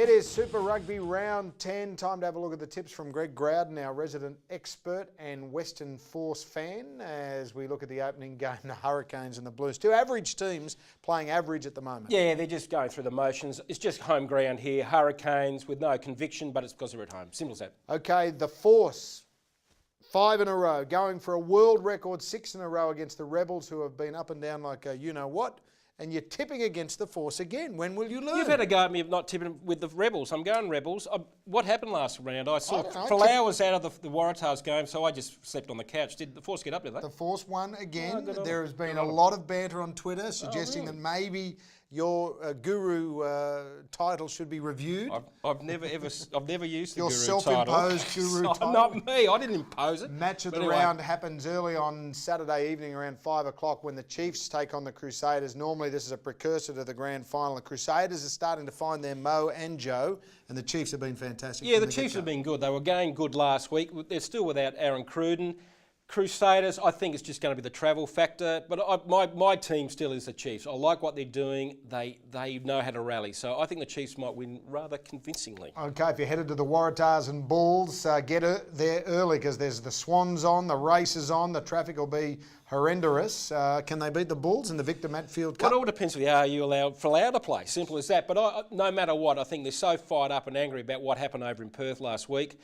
It is Super Rugby round 10. Time to have a look at the tips from Greg Growden, our resident expert and Western Force fan, as we look at the opening game, the Hurricanes and the Blues. Two average teams playing average at the moment. Yeah, they're just going through the motions. It's just home ground here. Hurricanes with no conviction, but it's because they're at home. Simple as that. Okay, the Force, 5 in a row, going for a world record 6 in a row against the Rebels, who have been up and down like a you-know-what. And you're tipping against the Force again. When will you learn? You've had a go at me of not tipping with the Rebels. I'm going Rebels. What happened last round? I saw Folau was out of the Waratahs game, so I just slept on the couch. Did the Force get up to that? The Force won again. Oh, there has been a lot of banter on Twitter suggesting that maybe your guru title should be reviewed. I've never used the your guru self-imposed title. guru title. Not me. I didn't impose it. Match of the round happens early on Saturday evening around 5 o'clock when the Chiefs take on the Crusaders. Normally this is a precursor to the grand final. The Crusaders are starting to find their Mo and Joe, and the Chiefs have been fantastic. Yeah, the Chiefs have been good. They were going good last week. They're still without Aaron Growden. Crusaders, I think it's just going to be the travel factor, but my team still is the Chiefs. I like what they're doing. They know how to rally, so I think the Chiefs might win rather convincingly. Okay, if you're headed to the Waratahs and Bulls, get there early because there's the Swans on, the races on, the traffic will be horrendous. Can they beat the Bulls in the Victor Matfield Cup? Well, it all depends on are you allowed to play. Simple as that. But no matter what, I think they're so fired up and angry about what happened over in Perth last week.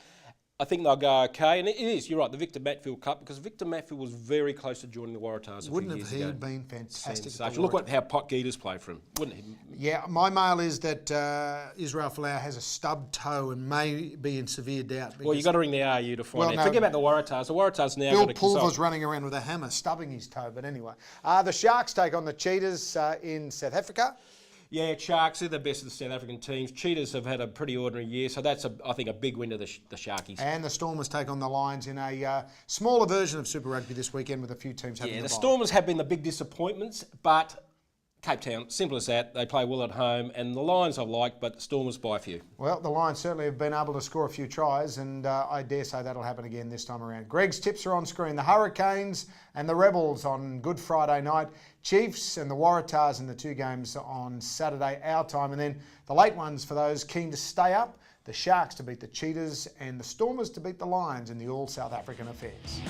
I think they'll go okay, and it is, you're right, the Victor Matfield Cup, because Victor Matfield was very close to joining the Waratahs a few years ago. Wouldn't have he been fantastic? Look at how Pot Geeters played for him, wouldn't he? Yeah, my mail is that Israel Folau has a stubbed toe and may be in severe doubt. Well, you've got to ring the RU to find out. No, forget about the Waratahs. The Waratahs now got to consult. Bill Pulver's running around with a hammer, stubbing his toe, but anyway. The Sharks take on the Cheetahs in South Africa. Yeah, Sharks are the best of the South African teams. Cheetahs have had a pretty ordinary year, so that's, I think, a big win to the Sharkies. And the Stormers take on the Lions in a smaller version of Super Rugby this weekend with a few teams having the Stormers have been the big disappointments, but Cape Town, simple as that. They play well at home, and the Lions I like, but the Stormers by a few. Well, the Lions certainly have been able to score a few tries, and I dare say that'll happen again this time around. Greg's tips are on screen. The Hurricanes and the Rebels on Good Friday night. Chiefs and the Waratahs in the two games on Saturday, our time. And then the late ones for those keen to stay up. The Sharks to beat the Cheetahs and the Stormers to beat the Lions in the all South African affairs.